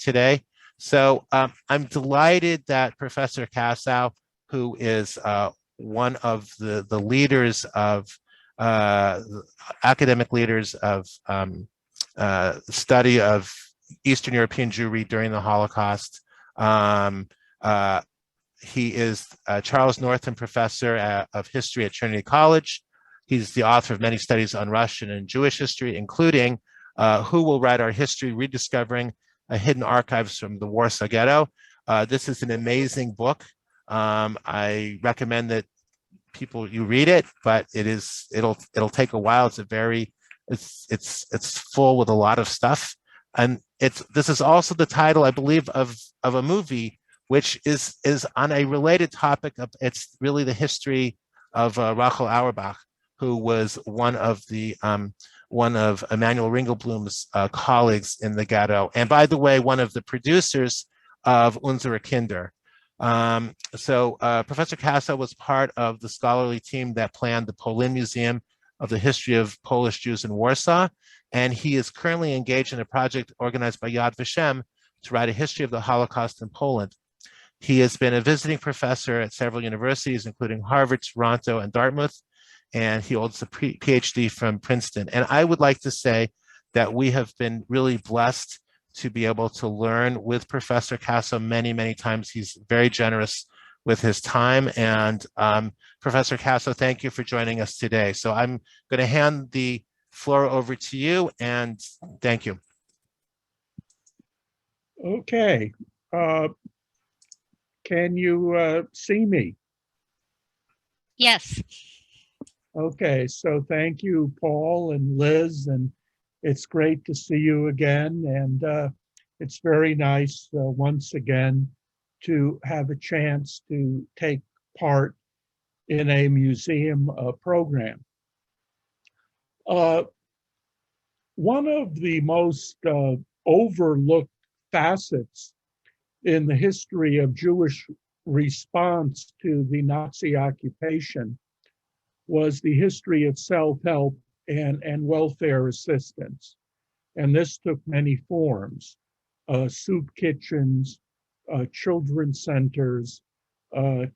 today. So I'm delighted that Professor Kassow, who is one of the leaders of academic leaders of study of Eastern European Jewry during the Holocaust. He is Charles Northam Professor of History at Trinity College. He's the author of many studies on Russian and Jewish history, including Who Will Write Our History? Rediscovering Hidden Archives from the Warsaw Ghetto. This is an amazing book. I recommend that you read it, but it'll take a while. It's full with a lot of stuff, and this is also the title, I believe, of a movie which is on a related topic. It's really the history of Rachel Auerbach, who was one of Emanuel Ringelblum's colleagues in the Ghetto, and by the way, one of the producers of Unsere Kinder. Professor Kassow was part of the scholarly team that planned the Polin Museum of the History of Polish Jews in Warsaw, and he is currently engaged in a project organized by Yad Vashem to write a history of the Holocaust in Poland. He has been a visiting professor at several universities, including Harvard, Toronto, and Dartmouth, and he holds a PhD from Princeton. And I would like to say that we have been really blessed to be able to learn with Professor Kassow many, many times. He's very generous with his time. And Professor Kassow, thank you for joining us today. So I'm going to hand the floor over to you, and thank you. Okay. Can you see me? Yes. Okay, so thank you, Paul and Liz, and it's great to see you again. And it's very nice once again to have a chance to take part in a museum program. One of the most overlooked facets in the history of Jewish response to the Nazi occupation was the history of self-help and welfare assistance. And this took many forms: soup kitchens, children's centers,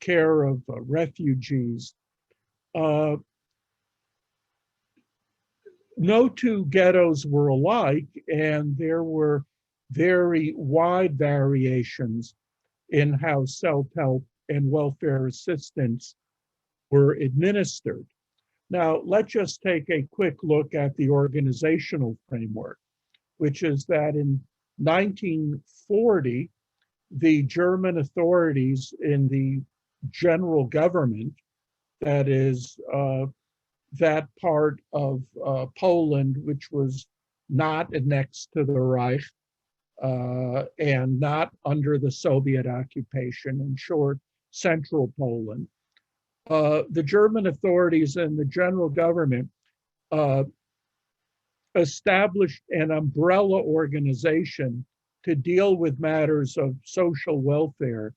care of refugees. No two ghettos were alike, and there were very wide variations in how self-help and welfare assistance were administered. Now, let's just take a quick look at the organizational framework, which is that in 1940, the German authorities in the general government, that is, that part of Poland which was not annexed to the Reich and not under the Soviet occupation, in short, Central Poland. The German authorities and the general government established an umbrella organization to deal with matters of social welfare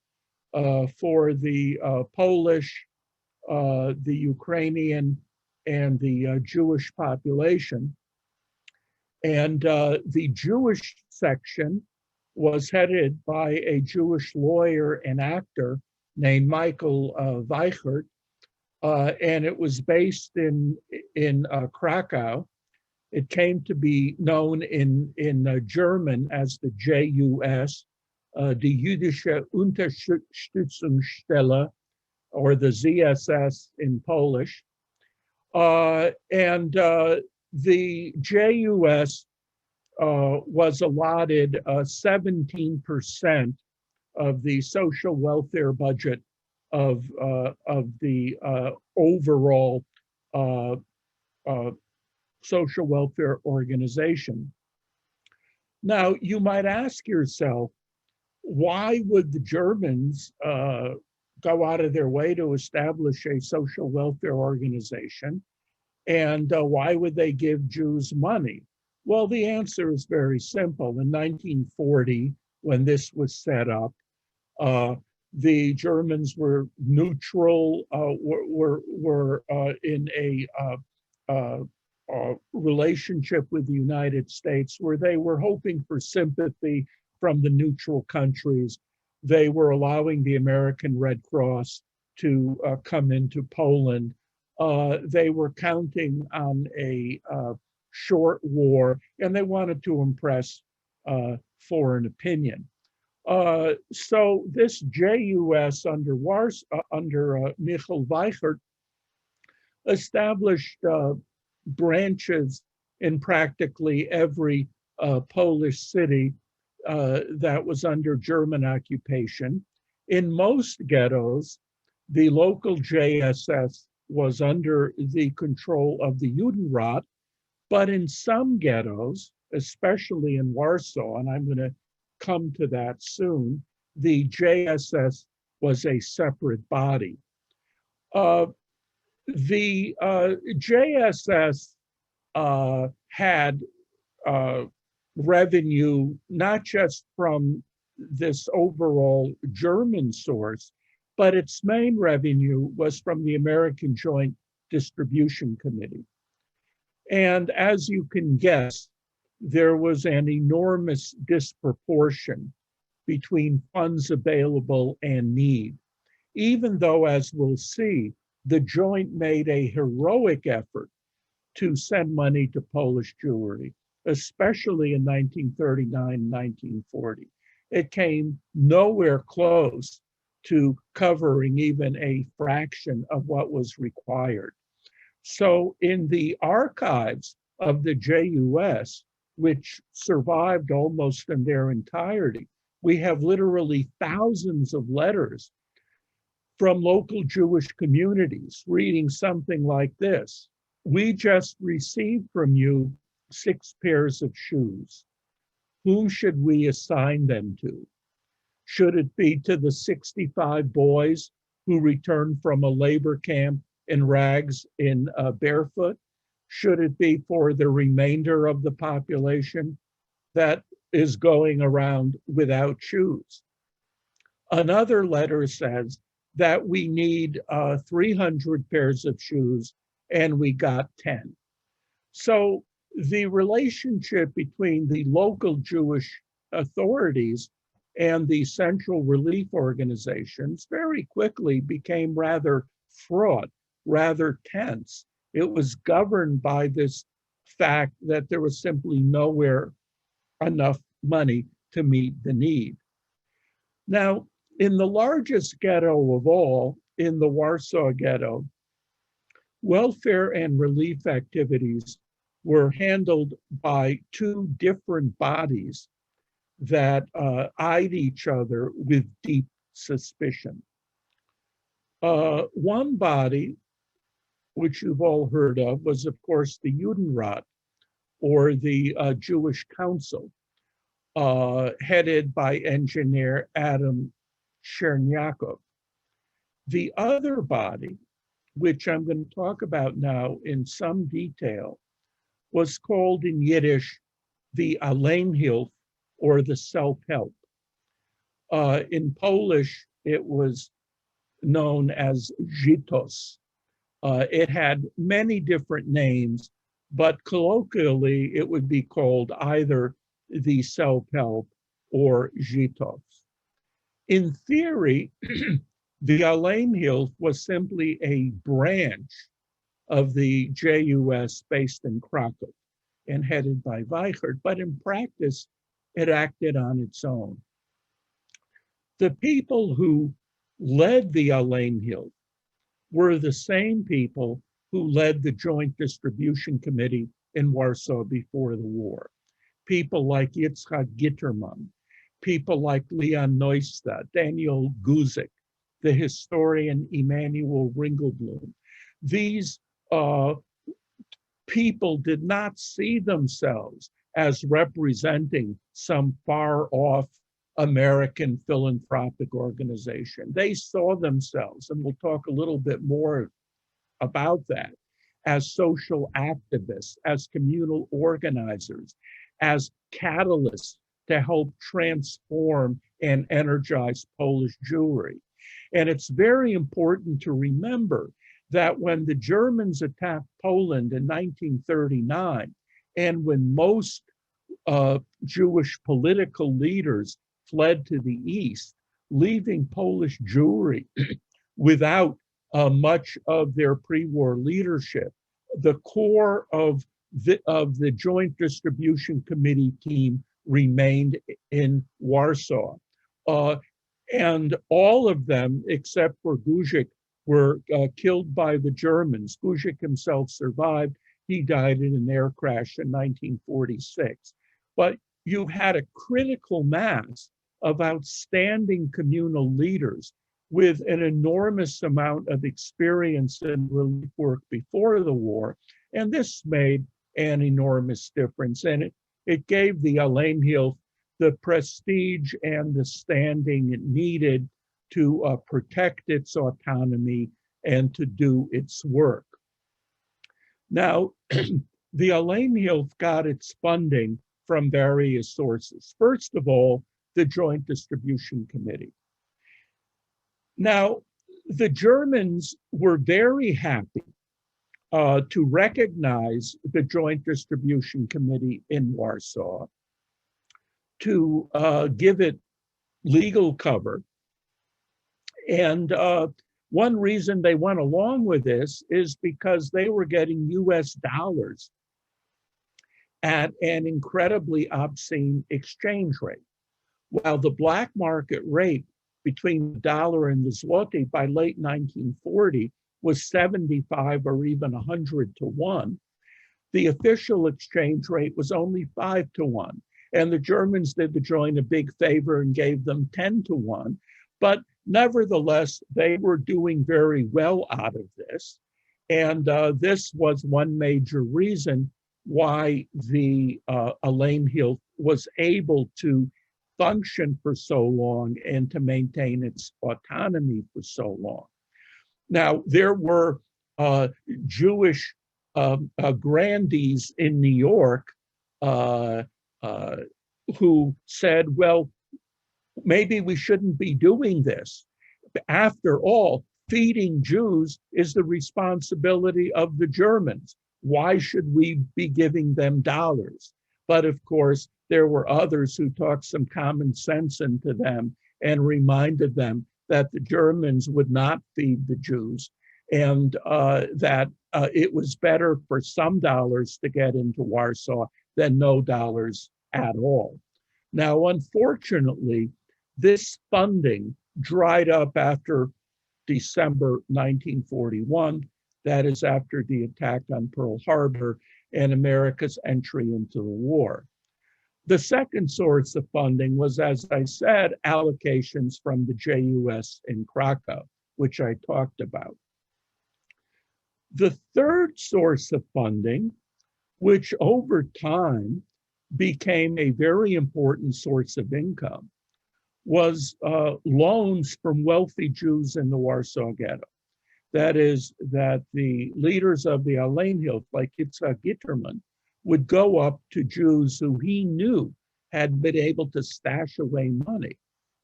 for the Polish, the Ukrainian, and the Jewish population. And the Jewish section was headed by a Jewish lawyer and actor named Michael Weichert, and it was based in Krakow. It came to be known in German as the JUS, die Jüdische Unterstützungsstelle, or the ZSS in Polish. The JUS was allotted 17% of the social welfare budget of the overall social welfare organization. Now, you might ask yourself, why would the Germans go out of their way to establish a social welfare organization? And why would they give Jews money? Well, the answer is very simple. In 1940, when this was set up, the Germans were neutral, were in a relationship with the United States where they were hoping for sympathy from the neutral countries. They were allowing the American Red Cross to come into Poland. They were counting on a short war, and they wanted to impress foreign opinion. So this JUS under Michal Weichert established branches in practically every Polish city that was under German occupation. In most ghettos, the local JSS was under the control of the Judenrat, but in some ghettos, especially in Warsaw, and I'm going to come to that soon, the JSS was a separate body. The JSS had revenue not just from this overall German source, but its main revenue was from the American Joint Distribution Committee. And as you can guess, there was an enormous disproportion between funds available and need, even though, as we'll see, the Joint made a heroic effort to send money to Polish Jewry, especially in 1939, 1940. It came nowhere close to covering even a fraction of what was required. So in the archives of the JUS, which survived almost in their entirety, we have literally thousands of letters from local Jewish communities reading something like this. We just received from you 6 pairs of shoes. Whom should we assign them to? Should it be to the 65 boys who returned from a labor camp in rags in barefoot? Should it be for the remainder of the population that is going around without shoes? Another letter says that we need 300 pairs of shoes, and we got 10. So the relationship between the local Jewish authorities and the central relief organizations very quickly became rather fraught, rather tense. It was governed by this fact that there was simply nowhere enough money to meet the need. Now, in the largest ghetto of all, in the Warsaw Ghetto, welfare and relief activities were handled by 2 different bodies that eyed each other with deep suspicion. One body, which you've all heard of, was of course the Judenrat, or the Jewish Council, headed by engineer Adam Chernyakov. The other body, which I'm going to talk about now in some detail, was called in Yiddish the Alleinhilfe, or the self-help. In Polish, it was known as Ghettos. It had many different names, but colloquially, it would be called either the self-help or Ghettos. In theory, the Alleinhilfe was simply a branch of the JUS based in Krakow and headed by Weichert, but in practice, it acted on its own. The people who led the Alleinhilfe were the same people who led the Joint Distribution Committee in Warsaw before the war. People like Yitzhak Gitterman, people like Leon Neustadt, Daniel Guzik, the historian Emanuel Ringelblum. These people did not see themselves as representing some far-off American philanthropic organization. They saw themselves, and we'll talk a little bit more about that, as social activists, as communal organizers, as catalysts to help transform and energize Polish Jewry. And it's very important to remember that when the Germans attacked Poland in 1939, and when most Jewish political leaders fled to the east, leaving Polish Jewry without much of their pre-war leadership. The core of the Joint Distribution Committee team remained in Warsaw. And all of them, except for Guzik, were killed by the Germans. Guzik himself survived. He died in an air crash in 1946. But you had a critical mass of outstanding communal leaders with an enormous amount of experience in relief work before the war. And this made an enormous difference. And it gave the Alleenhilfe the prestige and the standing it needed to protect its autonomy and to do its work. Now, the Alleenhilfe got its funding from various sources. First of all, the Joint Distribution Committee. Now, the Germans were very happy to recognize the Joint Distribution Committee in Warsaw, to give it legal cover. And one reason they went along with this is because they were getting US dollars at an incredibly obscene exchange rate. While the black market rate between the dollar and the zloty by late 1940 was 75 or even 100 to 1, the official exchange rate was only 5 to 1. And the Germans did the Joint a big favor and gave them 10 to 1. But nevertheless, they were doing very well out of this. And this was one major reason why the Alleenhilfe was able to function for so long and to maintain its autonomy for so long. Now, there were Jewish grandees in New York who said, well, maybe we shouldn't be doing this. After all, feeding Jews is the responsibility of the Germans. Why should we be giving them dollars? But of course, there were others who talked some common sense into them and reminded them that the Germans would not feed the Jews and that it was better for some dollars to get into Warsaw than no dollars at all. Now, unfortunately, this funding dried up after December 1941. That is after the attack on Pearl Harbor and America's entry into the war. The second source of funding was, as I said, allocations from the JUS in Krakow, which I talked about. The third source of funding, which over time became a very important source of income, was loans from wealthy Jews in the Warsaw Ghetto. That is, that the leaders of the Alleenhilfe, like Yitzhak Gitterman, would go up to Jews who he knew had been able to stash away money.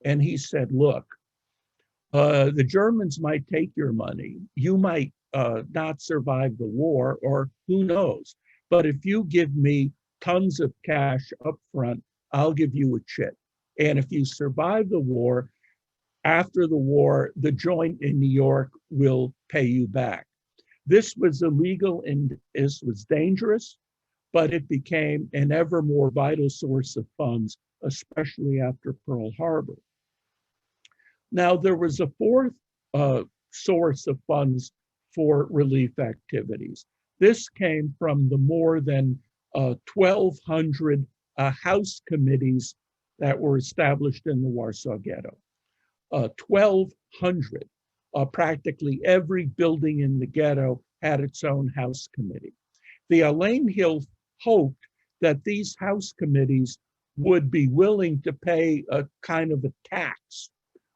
And he said, look, the Germans might take your money. You might not survive the war, or who knows. But if you give me tons of cash up front, I'll give you a chit. And if you survive the war, after the war, the Joint in New York will pay you back. This was illegal and this was dangerous, but it became an ever more vital source of funds, especially after Pearl Harbor. Now, there was a fourth source of funds for relief activities. This came from the more than 1,200 house committees that were established in the Warsaw Ghetto. 1,200. Practically every building in the ghetto had its own house committee. The Alleenhilfe hoped that these house committees would be willing to pay a kind of a tax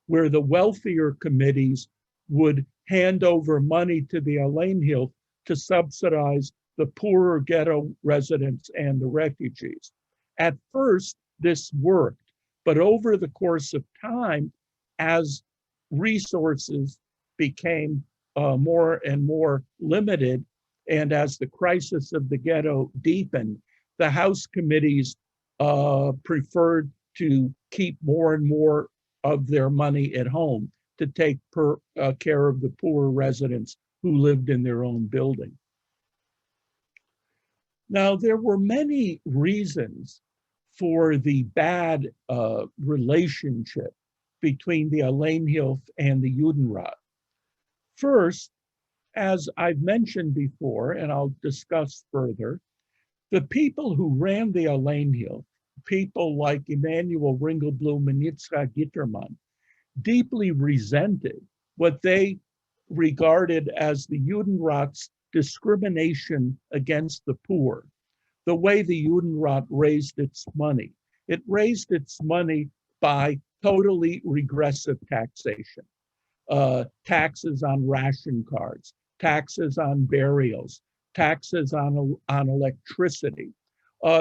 where the wealthier committees would hand over money to the Alleenhilfe to subsidize the poorer ghetto residents and the refugees. At first, this worked, but over the course of time, as resources became more and more limited, and as the crisis of the ghetto deepened, the house committees preferred to keep more and more of their money at home to take care of the poorer residents who lived in their own building. Now, there were many reasons for the bad relationship between the Alleenhilfe and the Judenrat. First, as I've mentioned before, and I'll discuss further, the people who ran the Alleenhilfe, people like Emanuel Ringelblum and Yitzhak Gitterman, deeply resented what they regarded as the Judenrat's discrimination against the poor, the way the Judenrat raised its money. It raised its money by totally regressive taxation, taxes on ration cards, taxes on burials, taxes on electricity.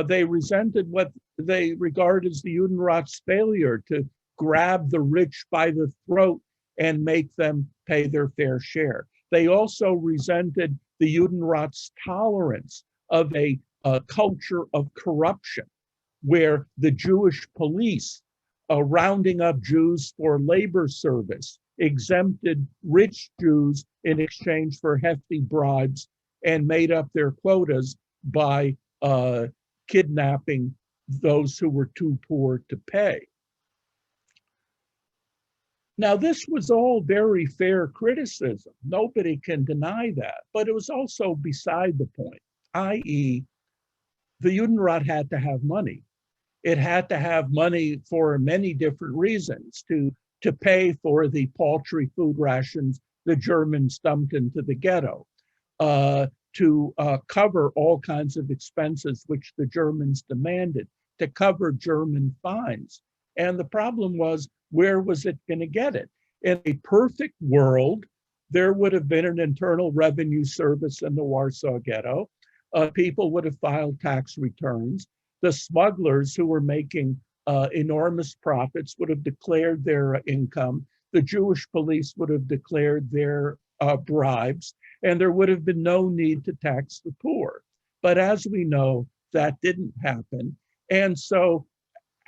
They resented what they regard as the Judenrat's failure to grab the rich by the throat and make them pay their fair share. They also resented the Judenrat's tolerance of a culture of corruption, where the Jewish police, rounding up Jews for labor service, exempted rich Jews in exchange for hefty bribes and made up their quotas by kidnapping those who were too poor to pay. Now, this was all very fair criticism. Nobody can deny that, but it was also beside the point, i.e., the Judenrat had to have money. It had to have money for many different reasons, to pay for the paltry food rations the Germans dumped into the ghetto, to cover all kinds of expenses which the Germans demanded, to cover German fines. And the problem was, where was it going to get it? In a perfect world, there would have been an internal revenue service in the Warsaw Ghetto. People would have filed tax returns. The smugglers who were making enormous profits would have declared their income. The Jewish police would have declared their bribes, and there would have been no need to tax the poor. But as we know, that didn't happen. And so,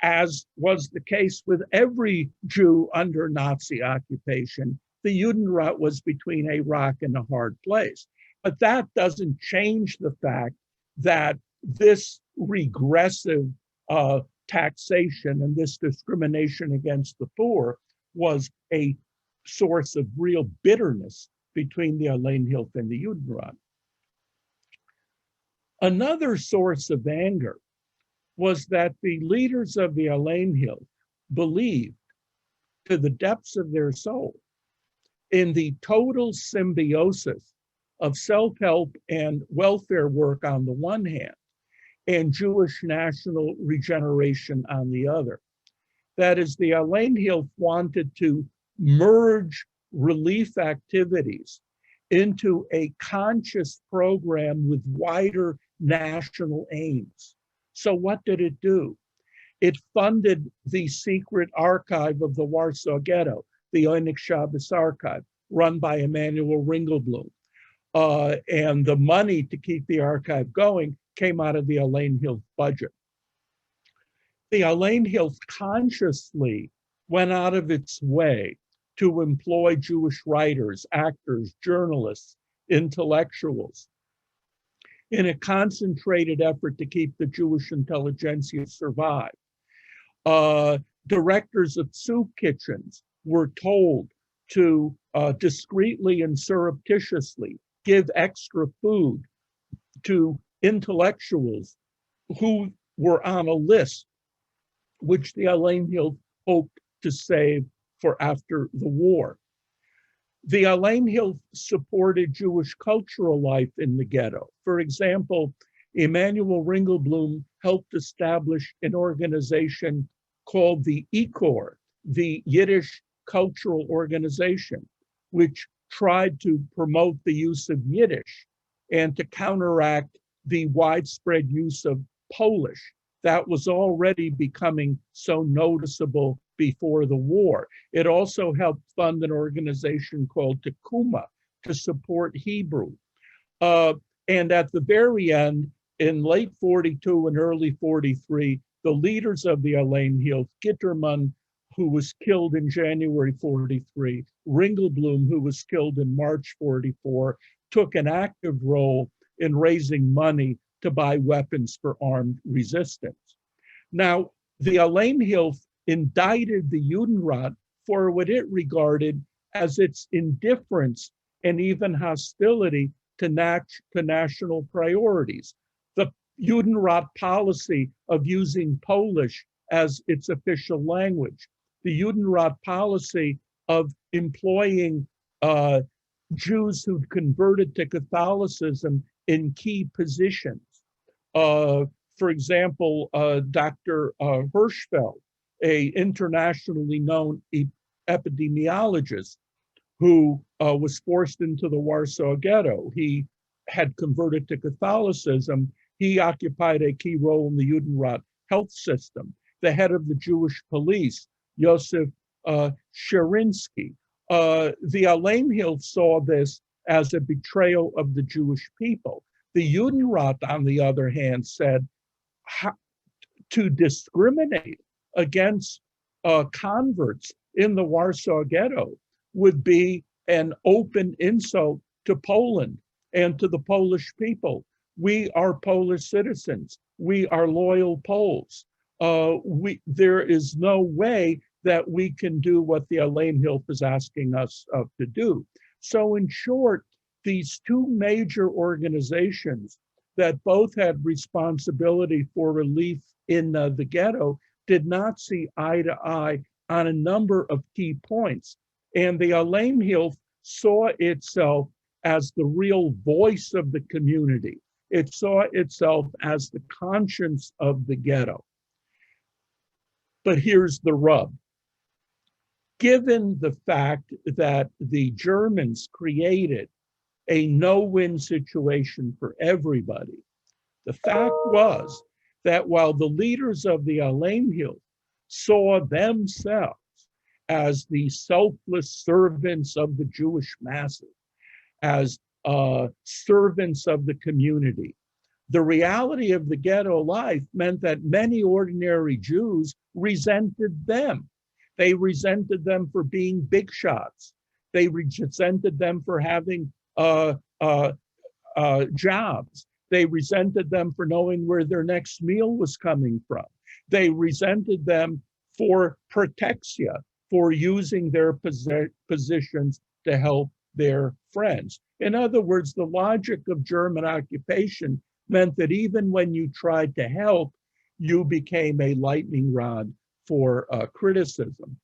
as was the case with every Jew under Nazi occupation, the Judenrat was between a rock and a hard place. But that doesn't change the fact that this regressive taxation and this discrimination against the poor was a source of real bitterness between the Alleenhilfe and the Judenrat. Another source of anger was that the leaders of the Alleenhilfe believed, to the depths of their soul, in the total symbiosis of self-help and welfare work on the one hand, and Jewish national regeneration on the other. That is, the Alleenhilfe wanted to merge relief activities into a conscious program with wider national aims. So what did it do? It funded the secret archive of the Warsaw Ghetto, the Oynik Shabbos archive, run by Emanuel Ringelblum. And the money to keep the archive going came out of the Alleenhilfe budget. The Alleenhilfe consciously went out of its way to employ Jewish writers, actors, journalists, intellectuals, in a concentrated effort to keep the Jewish intelligentsia survive. Directors of soup kitchens were told to discreetly and surreptitiously give extra food to intellectuals who were on a list which the Alleenhilfe hoped to save for after the war. The Alleenhilfe supported Jewish cultural life in the ghetto. For example, Emanuel Ringelblum helped establish an organization called the IKOR, the Yiddish Cultural Organization, which tried to promote the use of Yiddish and to counteract the widespread use of Polish that was already becoming so noticeable before the war. It also helped fund an organization called Tekuma to support Hebrew. And at the very end, in late 42 and early 43, the leaders of the Alleenhild, Gittermann, who was killed in January 43, Ringelblum, who was killed in March 44, took an active role in raising money to buy weapons for armed resistance. Now, the Alleenhild indicted the Judenrat for what it regarded as its indifference and even hostility to national priorities. The Judenrat policy of using Polish as its official language, the Judenrat policy of employing Jews who'd converted to Catholicism in key positions. For example, Dr. Hirschfeld, an internationally known epidemiologist who was forced into the Warsaw Ghetto. He had converted to Catholicism. He occupied a key role in the Judenrat health system. The head of the Jewish police, Josef Sherinsky. The Alleenhild saw this as a betrayal of the Jewish people. The Judenrat, on the other hand, said to discriminate against converts in the Warsaw Ghetto would be an open insult to Poland and to the Polish people. We are Polish citizens. We are loyal Poles. There is no way that we can do what the Alleenhild is asking us to do. So in short, these two major organizations that both had responsibility for relief in the ghetto did not see eye to eye on a number of key points. And the Alleenhild saw itself as the real voice of the community. It saw itself as the conscience of the ghetto. But here's the rub. Given the fact that the Germans created a no-win situation for everybody, the fact was that while the leaders of the Alleenhild saw themselves as the selfless servants of the Jewish masses, as servants of the community, the reality of the ghetto life meant that many ordinary Jews resented them. They resented them for being big shots. They resented them for having jobs. They resented them for knowing where their next meal was coming from. They resented them for protexia, for using their positions to help their friends. In other words, the logic of German occupation meant that even when you tried to help, you became a lightning rod for criticism.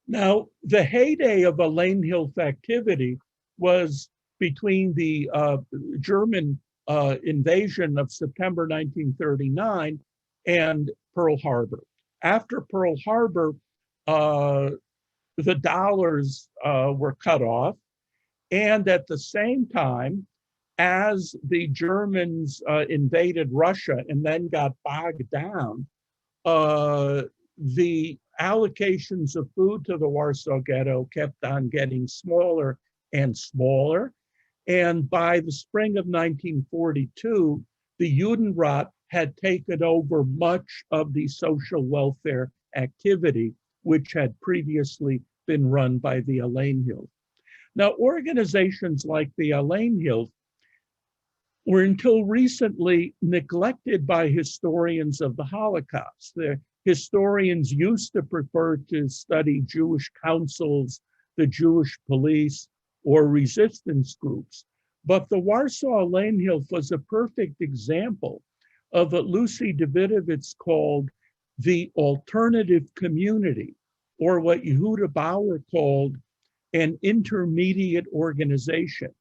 Now, the heyday of Alleenhild activity was between the German invasion of September 1939 and Pearl Harbor. After Pearl Harbor, the dollars were cut off. And at the same time, as the Germans invaded Russia and then got bogged down, the allocations of food to the Warsaw Ghetto kept on getting smaller and smaller. And by the spring of 1942, the Judenrat had taken over much of the social welfare activity, which had previously been run by the Alleenhild. Now, organizations like the Alleenhild were until recently neglected by historians of the Holocaust. The historians used to prefer to study Jewish councils, the Jewish police, or resistance groups. But the Warsaw Alleenhild was a perfect example of what Lucy Davidovitz called the alternative community, or what Yehuda Bauer called an intermediate organization.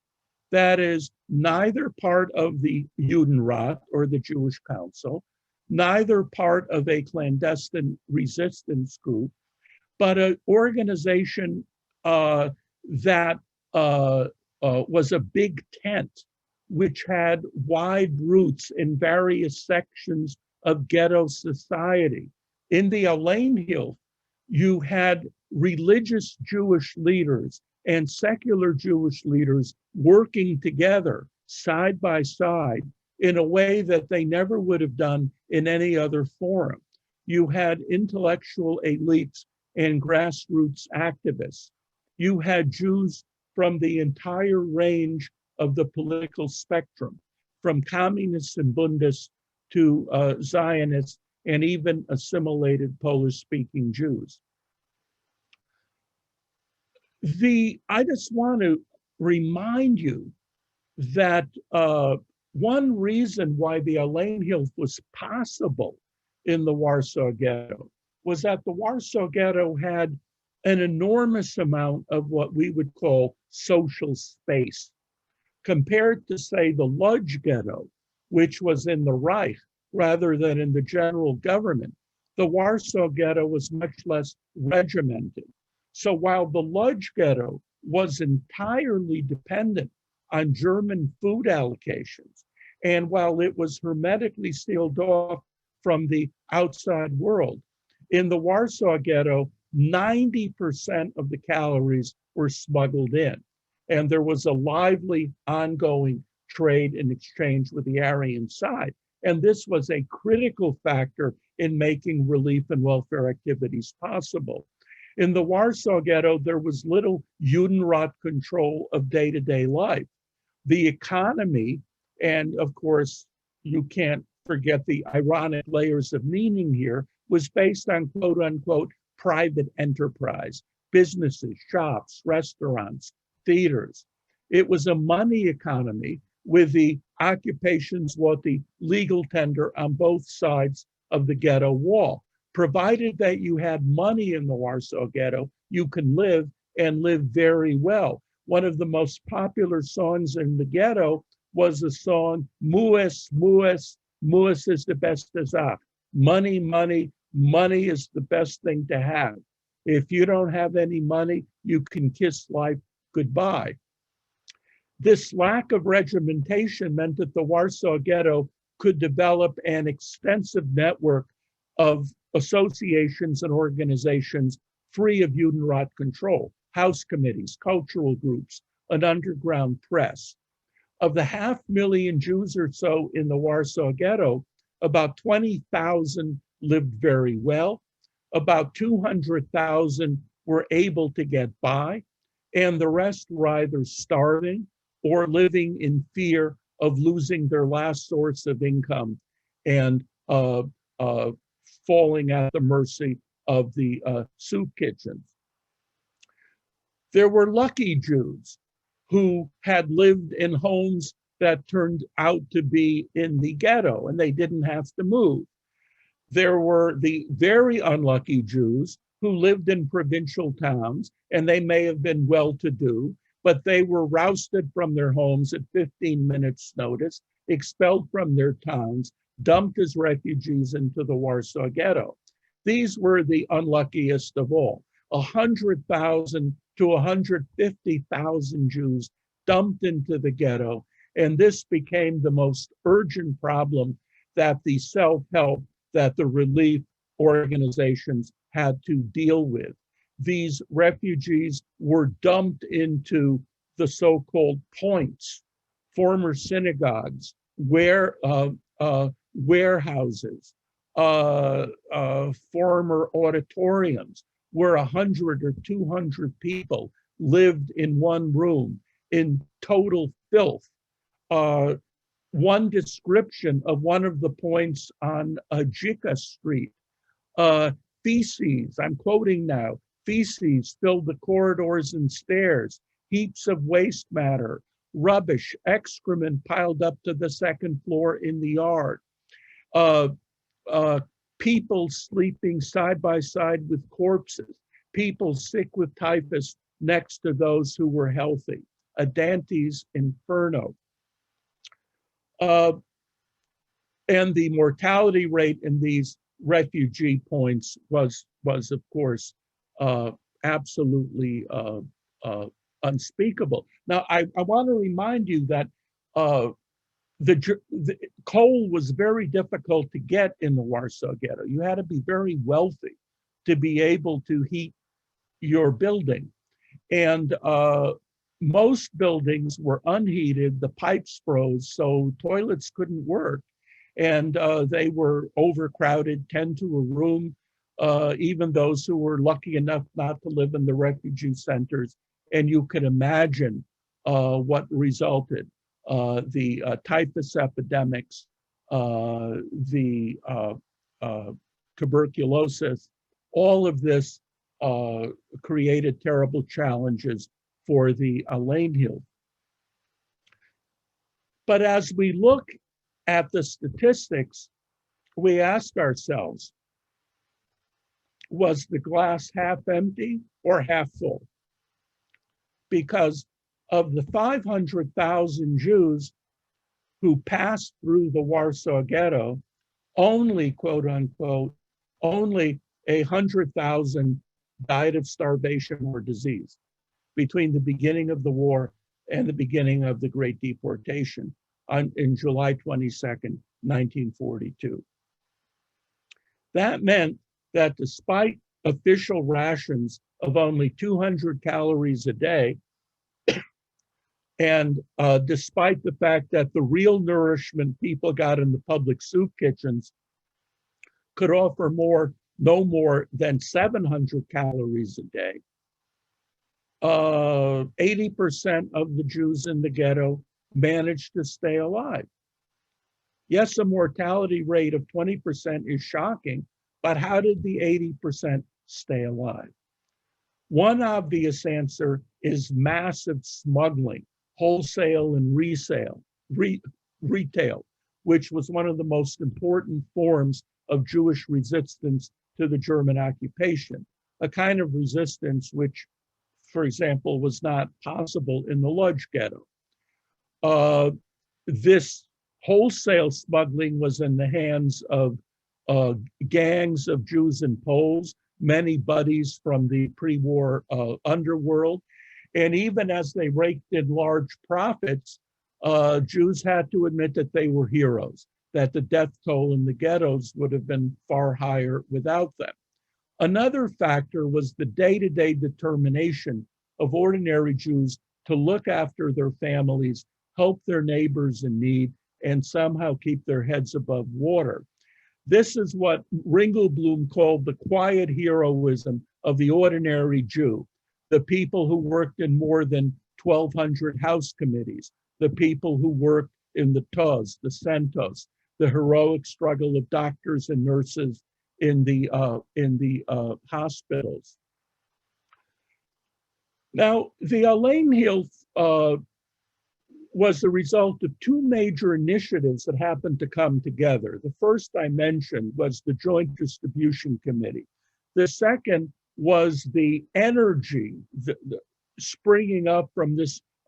That is neither part of the Judenrat or the Jewish Council, neither part of a clandestine resistance group, but an organization that was a big tent, which had wide roots in various sections of ghetto society. In the Alleenhild, you had religious Jewish leaders and secular Jewish leaders working together side by side in a way that they never would have done in any other forum. You had intellectual elites and grassroots activists. You had Jews from the entire range of the political spectrum, from communists and Bundists to Zionists and even assimilated Polish-speaking Jews. I just want to remind you that one reason why the Alleinhilfe was possible in the Warsaw Ghetto was that the Warsaw Ghetto had an enormous amount of what we would call social space, compared to, say, the Lodz Ghetto, which was in the Reich rather than in the general government. The Warsaw Ghetto was much less regimented. So while the Lodz Ghetto was entirely dependent on German food allocations, and while it was hermetically sealed off from the outside world, in the Warsaw Ghetto, 90% of the calories were smuggled in. And there was a lively ongoing trade and exchange with the Aryan side. And this was a critical factor in making relief and welfare activities possible. In the Warsaw Ghetto, there was little Judenrat control of day-to-day life. The economy, and of course, you can't forget the ironic layers of meaning here, was based on quote unquote private enterprise, businesses, shops, restaurants, theaters. It was a money economy with the occupations what the legal tender on both sides of the ghetto wall. Provided that you had money in the Warsaw Ghetto, you can live and live very well. One of the most popular songs in the ghetto was the song, Mues, Mues, Mues is the best Sache. Money, money, money is the best thing to have. If you don't have any money, you can kiss life goodbye. This lack of regimentation meant that the Warsaw Ghetto could develop an extensive network of associations and organizations free of Judenrat control, house committees, cultural groups, an underground press. Of the 500,000 Jews or so in the Warsaw Ghetto, about 20,000 lived very well, about 200,000 were able to get by, and the rest were either starving or living in fear of losing their last source of income and falling at the mercy of the soup kitchens. There were lucky Jews who had lived in homes that turned out to be in the ghetto and they didn't have to move. There were the very unlucky Jews who lived in provincial towns, and they may have been well-to-do, but they were rousted from their homes at 15 minutes notice, expelled from their towns, dumped as refugees into the Warsaw Ghetto. These were the unluckiest of all. 100,000 to 150,000 Jews dumped into the ghetto, and this became the most urgent problem that the self-help, that the relief organizations had to deal with. These refugees were dumped into the so-called points, former synagogues, warehouses, former auditoriums, where 100 or 200 people lived in one room in total filth. One description of one of the points on Jika Street, feces, I'm quoting now, feces filled the corridors and stairs, heaps of waste matter, rubbish, excrement piled up to the second floor in the yard, people sleeping side by side with corpses, people sick with typhus next to those who were healthy, a Dante's Inferno. And the mortality rate in these refugee points was of course, absolutely unspeakable. Now, I want to remind you that the coal was very difficult to get in the Warsaw Ghetto. You had to be very wealthy to be able to heat your building. And most buildings were unheated, the pipes froze, so toilets couldn't work, and they were overcrowded, 10 to a room. Even those who were lucky enough not to live in the refugee centers, and you could imagine what resulted. The typhus epidemics, the tuberculosis, all of this created terrible challenges for the Alleenhill. But as we look at the statistics, we ask ourselves, was the glass half empty or half full? Because of the 500,000 Jews who passed through the Warsaw Ghetto, only, quote unquote, only 100,000 died of starvation or disease between the beginning of the war and the beginning of the Great Deportation in July 22nd, 1942. That meant that despite official rations of only 200 calories a day, and despite the fact that the real nourishment people got in the public soup kitchens could offer no more than 700 calories a day, 80% of the Jews in the ghetto managed to stay alive. Yes, a mortality rate of 20% is shocking, but how did the 80% stay alive? One obvious answer is massive smuggling, wholesale and retail, which was one of the most important forms of Jewish resistance to the German occupation, a kind of resistance which, for example, was not possible in the Lodz Ghetto. This wholesale smuggling was in the hands of gangs of Jews and Poles, many buddies from the pre-war underworld. And even as they raked in large profits, Jews had to admit that they were heroes, that the death toll in the ghettos would have been far higher without them. Another factor was the day-to-day determination of ordinary Jews to look after their families, help their neighbors in need, and somehow keep their heads above water. This is what Ringelblum called the quiet heroism of the ordinary Jew, the people who worked in more than 1,200 house committees, the people who worked in the TOS, the CENTOS, the heroic struggle of doctors and nurses in the hospitals. Now, the Alleenhill was the result of two major initiatives that happened to come together. The first I mentioned was the Joint Distribution Committee. The second was the energy springing up from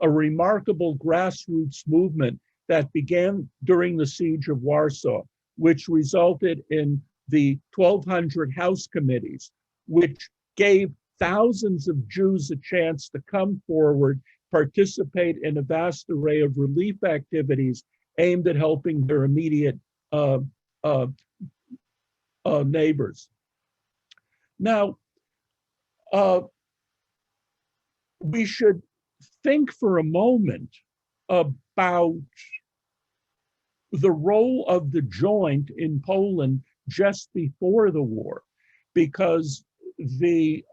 a remarkable grassroots movement that began during the siege of Warsaw, which resulted in the 1,200 house committees, which gave thousands of Jews a chance to come forward, participate in a vast array of relief activities aimed at helping their immediate neighbors. Now, we should think for a moment about the role of the Joint in Poland just before the war, because the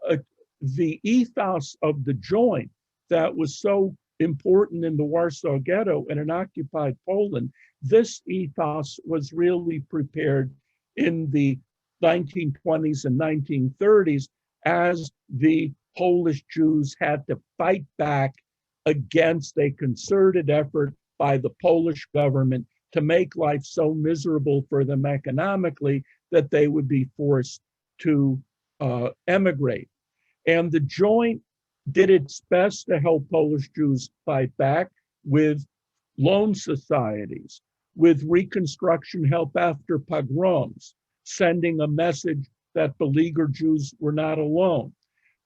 ethos of the Joint that was so important in the Warsaw Ghetto and in occupied Poland, this ethos was really prepared in the 1920s and 1930s as the Polish Jews had to fight back against a concerted effort by the Polish government to make life so miserable for them economically that they would be forced to emigrate. And the Joint did its best to help Polish Jews fight back with loan societies, with reconstruction help after pogroms, sending a message that beleaguered Jews were not alone.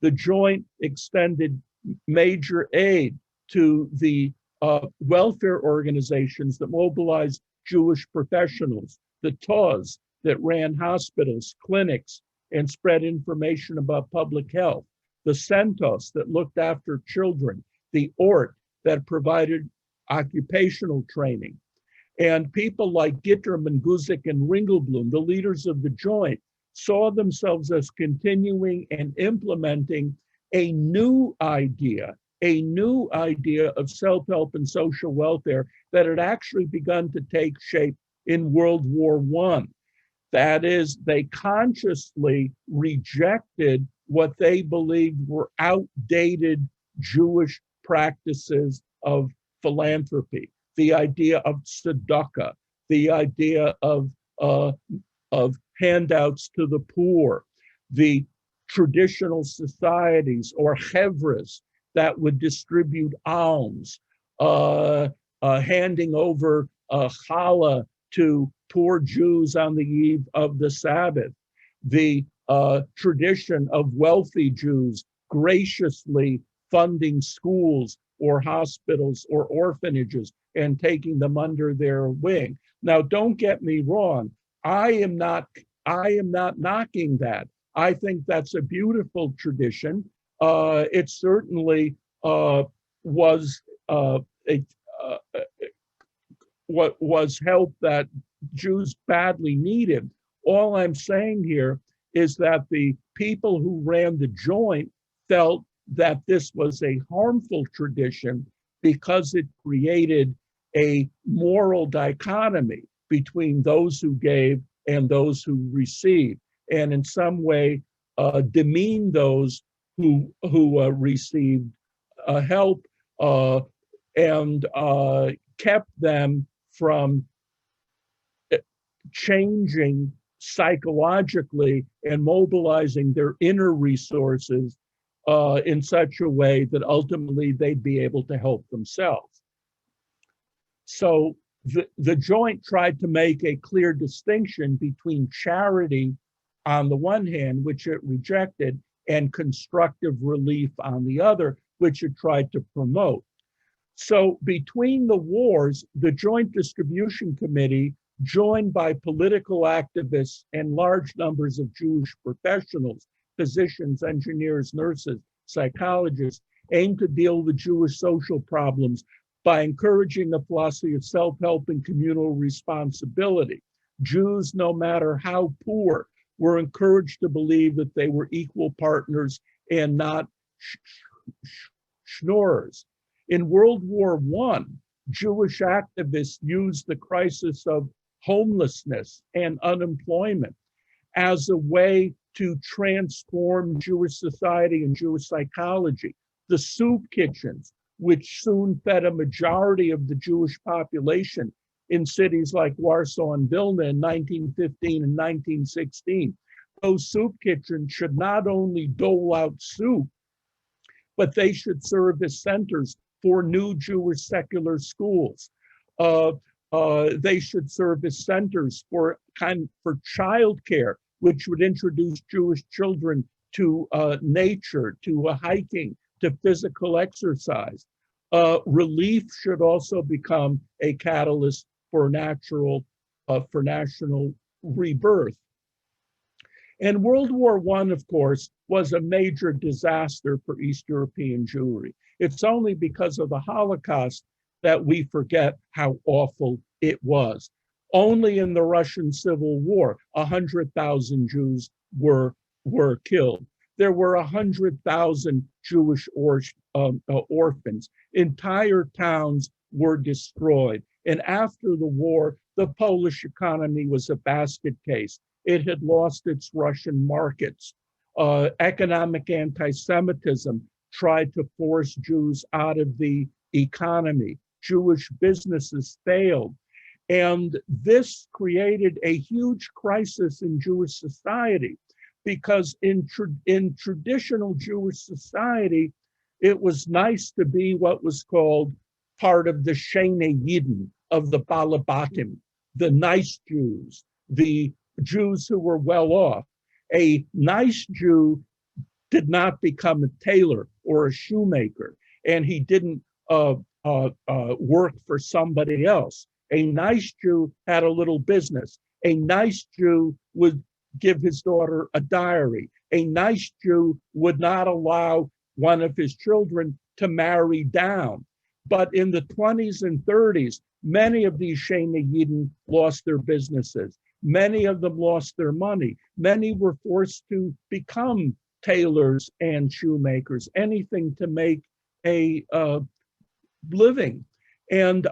The Joint extended major aid to the welfare organizations that mobilized Jewish professionals, the TOS that ran hospitals, clinics, and spread information about public health, the CENTOS that looked after children, the Ort that provided occupational training. And people like Gitterman, Guzik, and Ringelblum, the leaders of the joint, saw themselves as continuing and implementing a new idea of self-help and social welfare that had actually begun to take shape in World War I. That is, they consciously rejected what they believed were outdated Jewish practices of philanthropy, the idea of tzedakah, the idea of handouts to the poor, the traditional societies or chevras that would distribute alms, handing over challah to poor Jews on the eve of the Sabbath, the tradition of wealthy Jews graciously funding schools or hospitals or orphanages and taking them under their wing. Now, don't get me wrong. I am not knocking that. I think that's a beautiful tradition. It certainly was what was help that Jews badly needed. All I'm saying here is that the people who ran the joint felt that this was a harmful tradition because it created a moral dichotomy between those who gave and those who received, and in some way demeaned those who received help and kept them from changing psychologically and mobilizing their inner resources in such a way that ultimately they'd be able to help themselves. So the joint tried to make a clear distinction between charity on the one hand, which it rejected, and constructive relief on the other, which it tried to promote. So between the wars, the Joint Distribution Committee, joined by political activists and large numbers of Jewish professionals, physicians, engineers, nurses, psychologists, aimed to deal with Jewish social problems by encouraging the philosophy of self-help and communal responsibility. Jews, no matter how poor, were encouraged to believe that they were equal partners and not schnorrers. In World War I, Jewish activists used the crisis of homelessness and unemployment as a way to transform Jewish society and Jewish psychology. The soup kitchens, which soon fed a majority of the Jewish population in cities like Warsaw and Vilna in 1915 and 1916. Those soup kitchens should not only dole out soup, but they should serve as centers for new Jewish secular schools. They should serve as centers for childcare, which would introduce Jewish children to nature, to hiking, to physical exercise. Relief should also become a catalyst for national rebirth. And World War I, of course, was a major disaster for East European Jewry. It's only because of the Holocaust that we forget how awful it was. Only in the Russian Civil War, 100,000 Jews were killed. There were 100,000 Jewish orphans. Entire towns were destroyed. And after the war, the Polish economy was a basket case. It had lost its Russian markets. Economic anti-Semitism tried to force Jews out of the economy. Jewish businesses failed. And this created a huge crisis in Jewish society, because in traditional Jewish society, it was nice to be what was called part of the Shene Yidden, of the Balabatim, the nice Jews, the Jews who were well off. A nice Jew did not become a tailor or a shoemaker, and he didn't work for somebody else. A nice Jew had a little business. A nice Jew would give his daughter a diary. A nice Jew would not allow one of his children to marry down. But in the 20s and 30s, many of these Shena Yidden lost their businesses. Many of them lost their money. Many were forced to become tailors and shoemakers, anything to make a living. And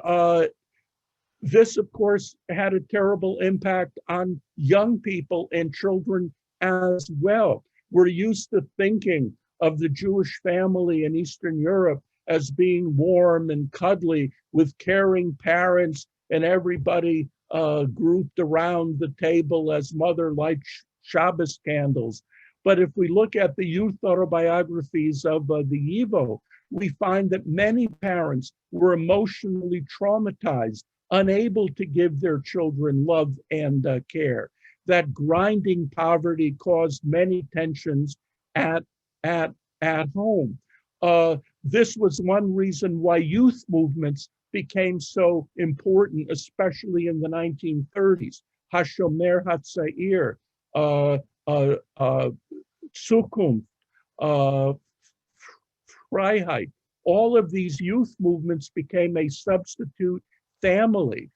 this, of course, had a terrible impact on young people and children as well. We're used to thinking of the Jewish family in Eastern Europe as being warm and cuddly with caring parents and everybody grouped around the table as mother lights Shabbos candles. But if we look at the youth autobiographies of the YIVO, we find that many parents were emotionally traumatized, unable to give their children love and care. That grinding poverty caused many tensions at home. This was one reason why youth movements became so important, especially in the 1930s. Hashomer Hatzair, Zukunft, Freiheit. All of these youth movements became a substitute family,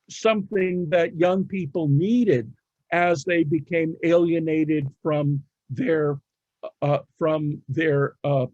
something that young people needed as they became alienated from their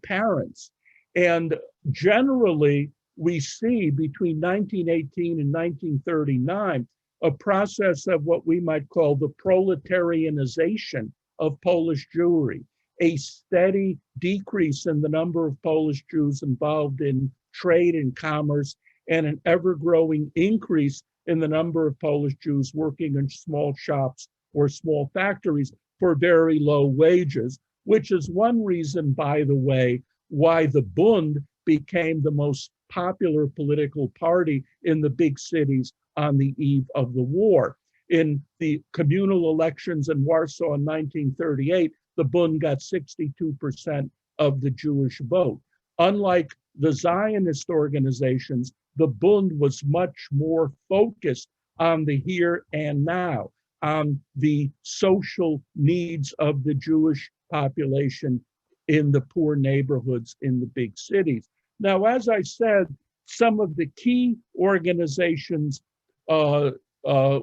parents. And generally, we see between 1918 and 1939 a process of what we might call the proletarianization of Polish Jewry, a steady decrease in the number of Polish Jews involved in trade and commerce, and an ever-growing increase in the number of Polish Jews working in small shops or small factories for very low wages, which is one reason, by the way, why the Bund became the most popular political party in the big cities on the eve of the war. In the communal elections in Warsaw in 1938, the Bund got 62% of the Jewish vote. Unlike the Zionist organizations, the Bund was much more focused on the here and now, on the social needs of the Jewish population in the poor neighborhoods in the big cities. Now, as I said, some of the key organizations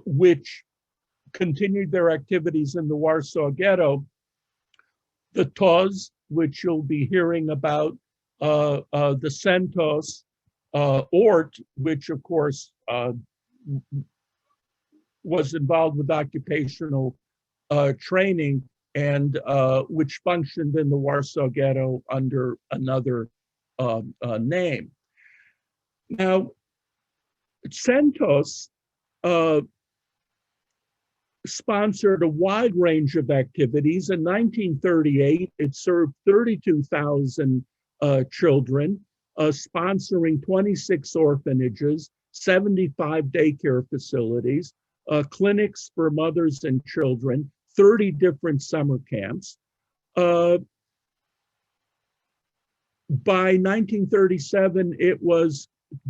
which continued their activities in the Warsaw Ghetto, the TOZ, which you'll be hearing about, the Centos, ORT, which of course was involved with occupational training and which functioned in the Warsaw Ghetto under another name. Now, Centos sponsored a wide range of activities. In 1938, it served 32,000 children, sponsoring 26 orphanages, 75 daycare facilities, clinics for mothers and children, 30 different summer camps. By 1937, it was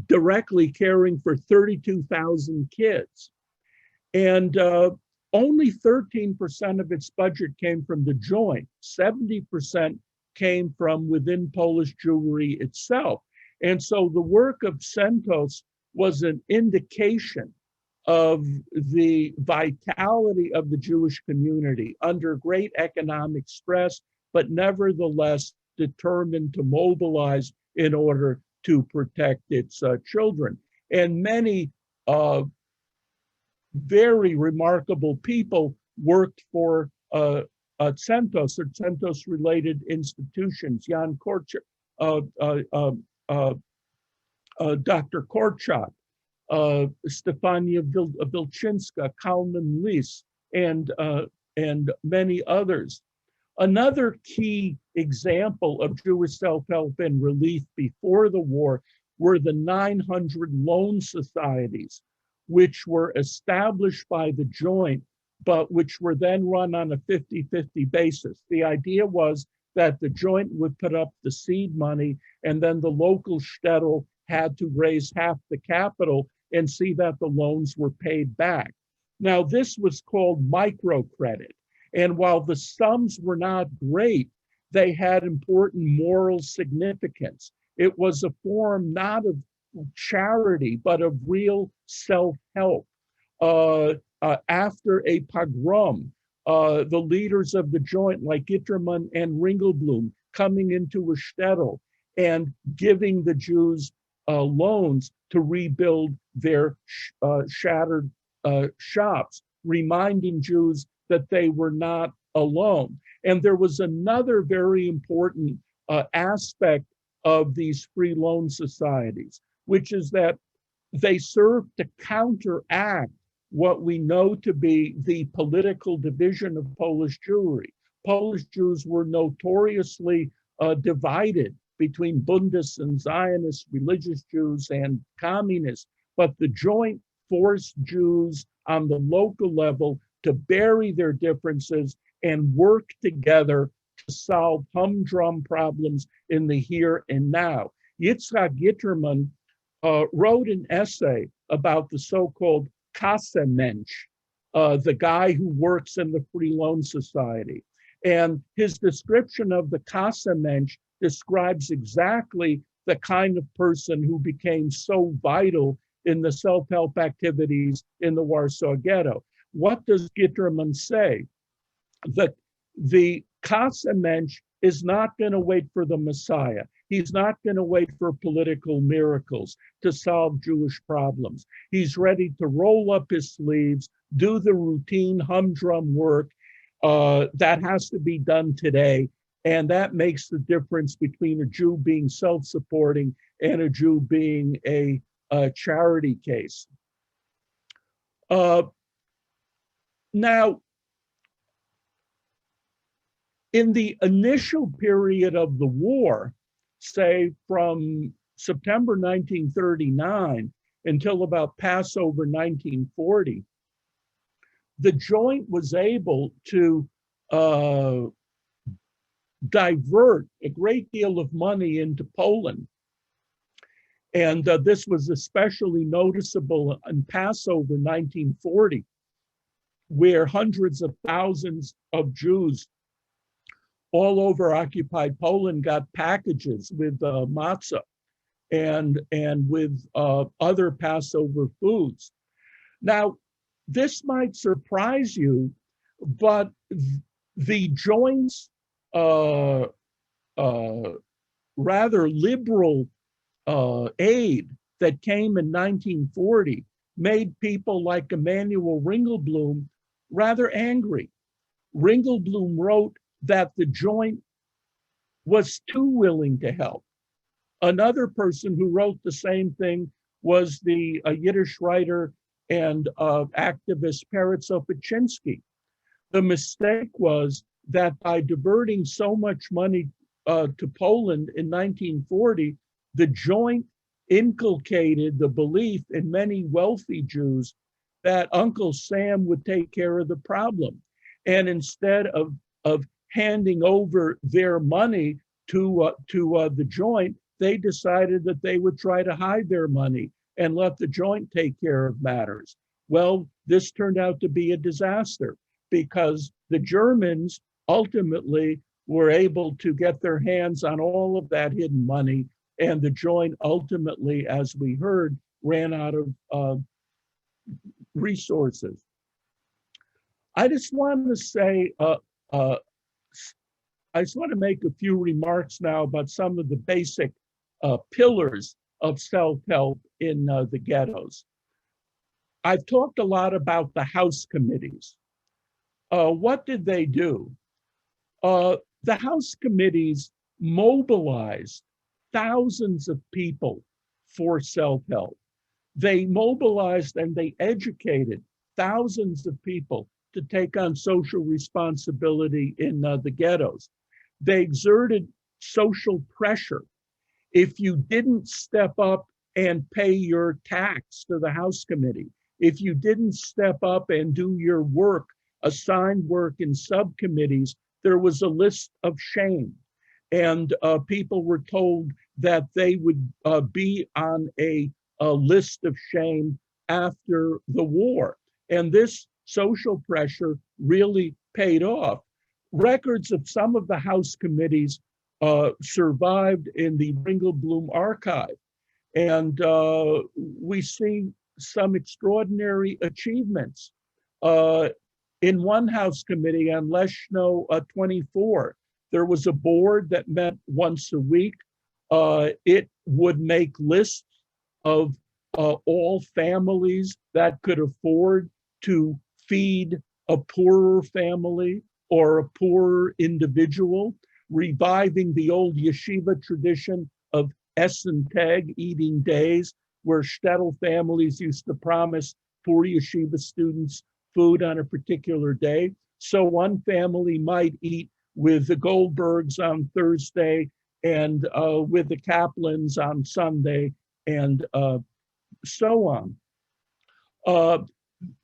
directly caring for 32,000 kids. And only 13% of its budget came from the joint. 70% came from within Polish Jewry itself. And so the work of Centos was an indication of the vitality of the Jewish community under great economic stress, but nevertheless determined to mobilize in order to protect its children. And many very remarkable people worked for Centos or Centos-related institutions. Jan Korczak, Dr. Korczak, Stefania Wilczynska, Kalman Lis, and many others. Another key example of Jewish self-help and relief before the war were the 900 loan societies, which were established by the joint, but which were then run on a 50-50 basis. The idea was that the joint would put up the seed money, and then the local shtetl had to raise half the capital and see that the loans were paid back. Now, this was called microcredit. And while the sums were not great, they had important moral significance. It was a form not of charity, but of real self-help. After a pogrom, the leaders of the joint, like Gitterman and Ringelblum, coming into a shtetl and giving the Jews loans to rebuild their shattered shops, reminding Jews that they were not alone. And there was another very important aspect of these free loan societies, which is that they served to counteract what we know to be the political division of Polish Jewry. Polish Jews were notoriously divided between Bundists and Zionists, religious Jews and communists, but the joint forced Jews on the local level to bury their differences and work together to solve humdrum problems in the here and now. Yitzhak Gitterman wrote an essay about the so-called Kassow, the guy who works in the Free Loan Society. And his description of the Kassow describes exactly the kind of person who became so vital in the self-help activities in the Warsaw Ghetto. What does Gitterman say? That the Kassow is not going to wait for the Messiah. He's not going to wait for political miracles to solve Jewish problems. He's ready to roll up his sleeves, do the routine humdrum work that has to be done today. And that makes the difference between a Jew being self-supporting and a Jew being a charity case. Now, in the initial period of the war, say from September 1939 until about Passover 1940, the joint was able to divert a great deal of money into Poland. And this was especially noticeable in Passover 1940, where hundreds of thousands of Jews all over occupied Poland got packages with matzah and with other Passover foods. Now, this might surprise you, but the joint's rather liberal aid that came in 1940 made people like Emanuel Ringelblum rather angry. Ringelblum wrote that the joint was too willing to help. Another person who wrote the same thing was the Yiddish writer and activist Peretz Opachinsky. The mistake was that by diverting so much money to Poland in 1940, the joint inculcated the belief in many wealthy Jews that Uncle Sam would take care of the problem. And instead of handing over their money to the joint, they decided that they would try to hide their money and let the joint take care of matters. Well, this turned out to be a disaster because the Germans ultimately were able to get their hands on all of that hidden money, and the joint ultimately, as we heard, ran out of resources. I just want to say, I just want to make a few remarks now about some of the basic pillars of self-help in the ghettos. I've talked a lot about the house committees. What did they do? The house committees mobilized thousands of people for self-help. They mobilized and they educated thousands of people to take on social responsibility in the ghettos. They exerted social pressure. If you didn't step up and pay your tax to the house committee, if you didn't step up and do your work, assigned work in subcommittees, there was a list of shame. And people were told that they would be on a list of shame after the war. And this social pressure really paid off. Records of some of the House committees survived in the Ringelblum archive. And we see some extraordinary achievements. In one House committee on Leshno 24, there was a board that met once a week. It would make lists of all families that could afford to feed a poorer family or a poorer individual, reviving the old yeshiva tradition of Essen Tag, eating days, where shtetl families used to promise poor yeshiva students food on a particular day. So one family might eat with the Goldbergs on Thursday and with the Kaplans on Sunday, and so on.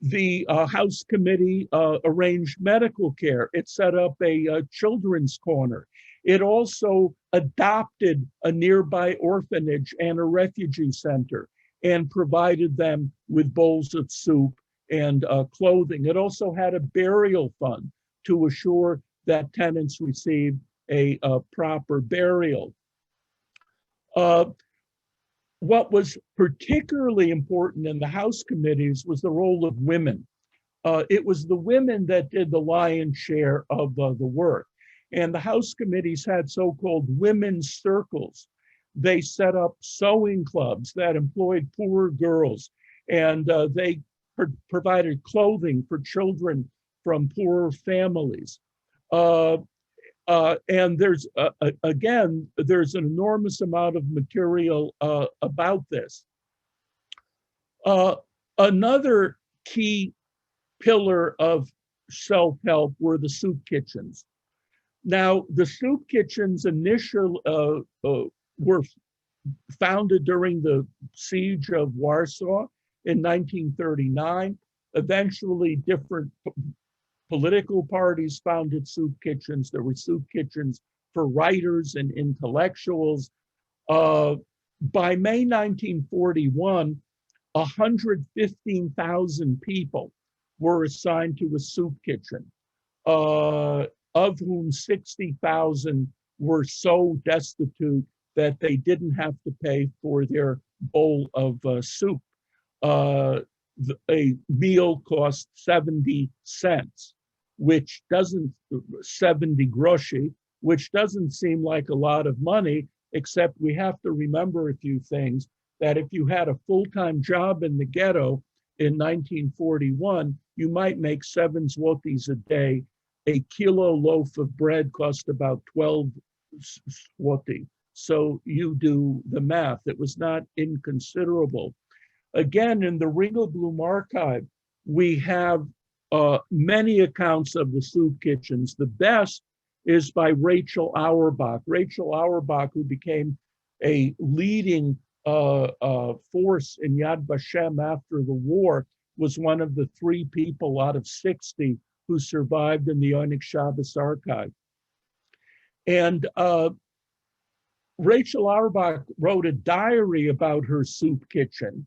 The House Committee arranged medical care. It set up a children's corner. It also adopted a nearby orphanage and a refugee center and provided them with bowls of soup and clothing. It also had a burial fund to assure that tenants received a proper burial. What was particularly important in the House committees was the role of women. It was the women that did the lion's share of the work. And the House committees had so-called women's circles. They set up sewing clubs that employed poor girls, and they provided clothing for children from poorer families. And there's, again, there's an enormous amount of material about this. Another key pillar of self-help were the soup kitchens. Now, the soup kitchens were founded during the siege of Warsaw in 1939. Eventually, different political parties founded soup kitchens. There were soup kitchens for writers and intellectuals. By May 1941, 115,000 people were assigned to a soup kitchen, of whom 60,000 were so destitute that they didn't have to pay for their bowl of soup. A meal cost 70 cents, which doesn't, 70 groszy, which doesn't seem like a lot of money, except we have to remember a few things, that if you had a full-time job in the ghetto in 1941, you might make 7 zlotys a day. A kilo loaf of bread cost about 12 zloty. So you do the math. It was not inconsiderable. Again, in the Ringelblum archive, we have many accounts of the soup kitchens. The best is by Rachel Auerbach. Rachel Auerbach, who became a leading force in Yad Vashem after the war, was one of the 3 people out of 60 who survived in the Onyx Shabbos archive. And Rachel Auerbach wrote a diary about her soup kitchen.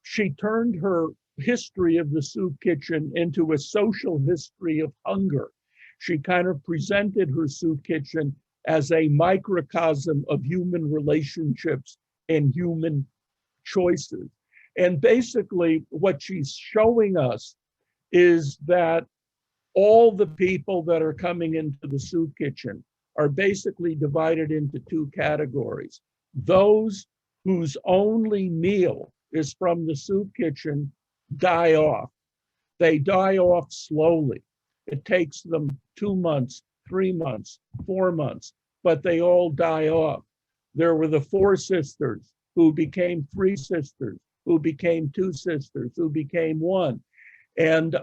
She turned her history of the soup kitchen into a social history of hunger. She kind of presented her soup kitchen as a microcosm of human relationships and human choices. And basically what she's showing us is that all the people that are coming into the soup kitchen are basically divided into 2 categories. Those whose only meal is from the soup kitchen die off. They die off slowly. It takes them 2 months, 3 months, 4 months, but they all die off. There were the 4 sisters who became 3 sisters, who became 2 sisters, who became 1. And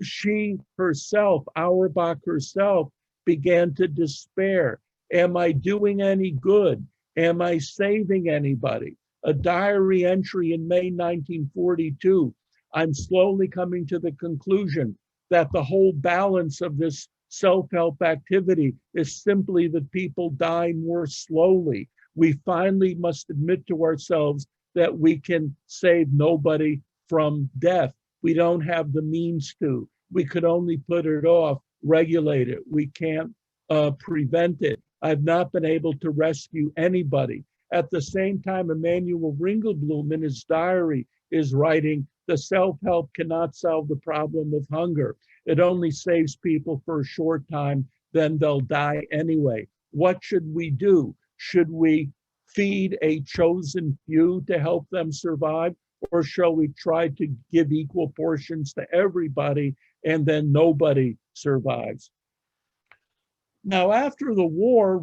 she herself, Auerbach herself, began to despair. Am I doing any good? Am I saving anybody? A diary entry in May 1942, I'm slowly coming to the conclusion that the whole balance of this self-help activity is simply that people die more slowly. We finally must admit to ourselves that we can save nobody from death. We don't have the means to. We could only put it off. regulate it. We can't prevent it. I've not been able to rescue anybody. At the same time, Emanuel Ringelblum in his diary is writing, the self-help cannot solve the problem of hunger. It only saves people for a short time, then they'll die anyway. What should we do? Should we feed a chosen few to help them survive? Or shall we try to give equal portions to everybody and then nobody survives? Now, after the war,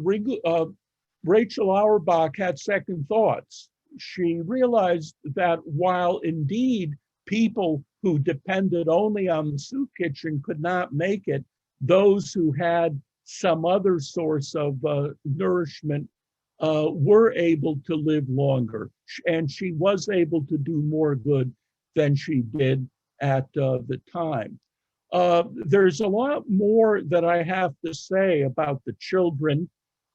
Rachel Auerbach had second thoughts. She realized that while indeed people who depended only on the soup kitchen could not make it, those who had some other source of nourishment were able to live longer. And she was able to do more good than she did at the time. There's a lot more that I have to say about the children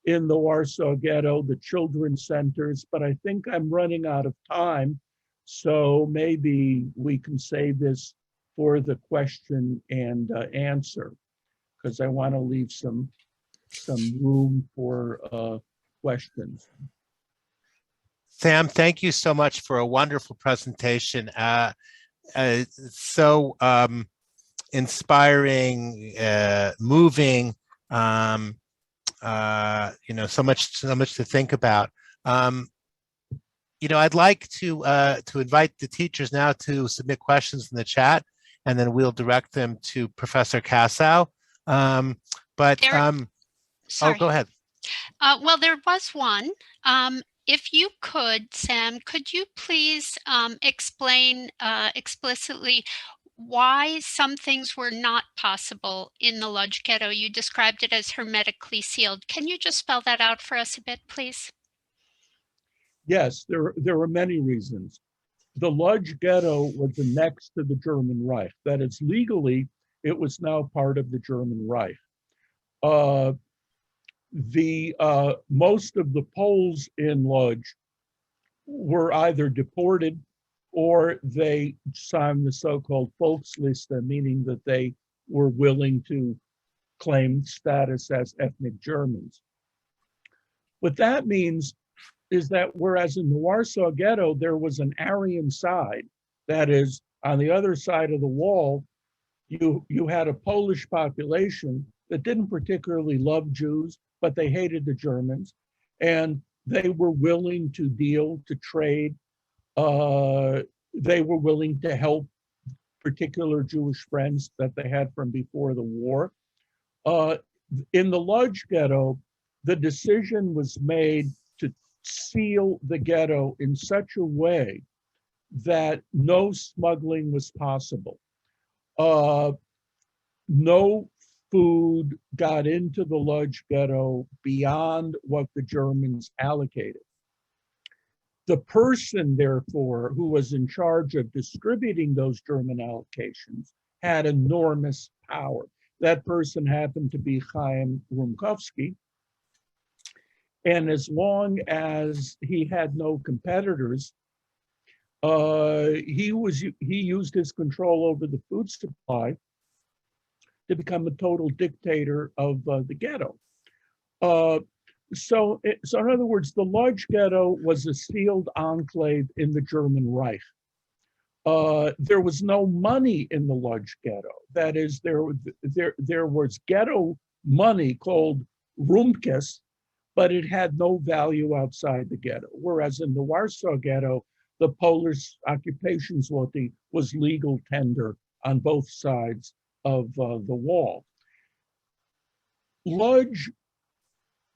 in the Warsaw Ghetto, the children's centers, but I think I'm running out of time. So maybe we can save this for the question and answer, because I want to leave some room for questions. Sam, thank you so much for a wonderful presentation. So inspiring, moving, so much to think about. I'd like to invite the teachers now to submit questions in the chat, and then we'll direct them to Professor Kassow. Sorry. Go ahead. Well, there was one. If you could, Sam, could you please explain explicitly why some things were not possible in the Lodz Ghetto? You described it as hermetically sealed. Can you just spell that out for us a bit, please? Yes, there are many reasons. The Lodz Ghetto was annexed to the German Reich. That is, legally, it was now part of the German Reich. Most of the Poles in Lodz were either deported or they signed the so-called Volksliste, meaning that they were willing to claim status as ethnic Germans. What that means is that whereas in the Warsaw Ghetto, there was an Aryan side, that is, on the other side of the wall, you had a Polish population that didn't particularly love Jews, but they hated the Germans, and they were willing to deal, to trade. They were willing to help particular Jewish friends that they had from before the war. In the Lodz Ghetto, the decision was made to seal the ghetto in such a way that no smuggling was possible. No food got into the Lodz Ghetto beyond what the Germans allocated. The person, therefore, who was in charge of distributing those German allocations had enormous power. That person happened to be Chaim Rumkowski. And as long as he had no competitors, he used his control over the food supply to become a total dictator of the ghetto. So in other words, the Lodz Ghetto was a sealed enclave in the German Reich. There was no money in the Lodz Ghetto. That is, there was ghetto money called Rumkes, but it had no value outside the ghetto. Whereas in the Warsaw Ghetto, the Polish occupation zloty was legal tender on both sides of the wall. Lodz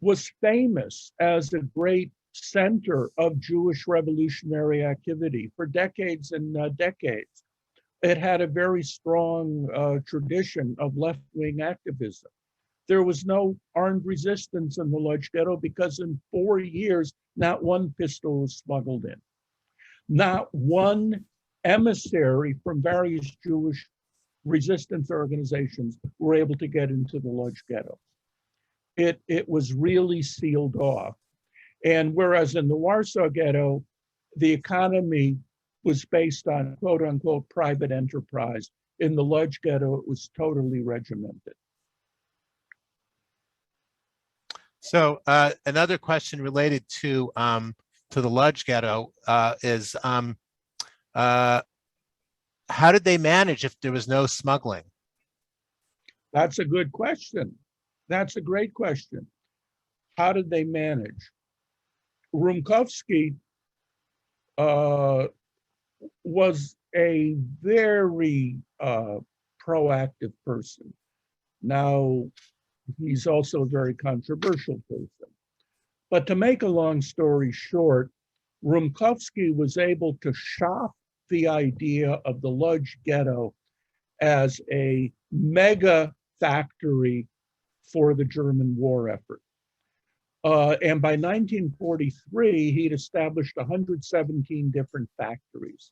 was famous as a great center of Jewish revolutionary activity for decades and decades. It had a very strong tradition of left-wing activism. There was no armed resistance in the Lodz Ghetto because in 4 years, not one pistol was smuggled in. Not one emissary from various Jewish resistance organizations were able to get into the Lodz Ghetto. It was really sealed off. And whereas in the Warsaw Ghetto, the economy was based on quote unquote private enterprise, in the Lodz Ghetto, it was totally regimented. So another question related to the Lodge Ghetto is how did they manage if there was no smuggling? That's a good question. That's a great question. How did they manage? Rumkowski was a very proactive person. Now, he's also a very controversial person. But to make a long story short, Rumkowski was able to shop the idea of the Lodge Ghetto as a mega factory for the German war effort. And by 1943, he'd established 117 different factories.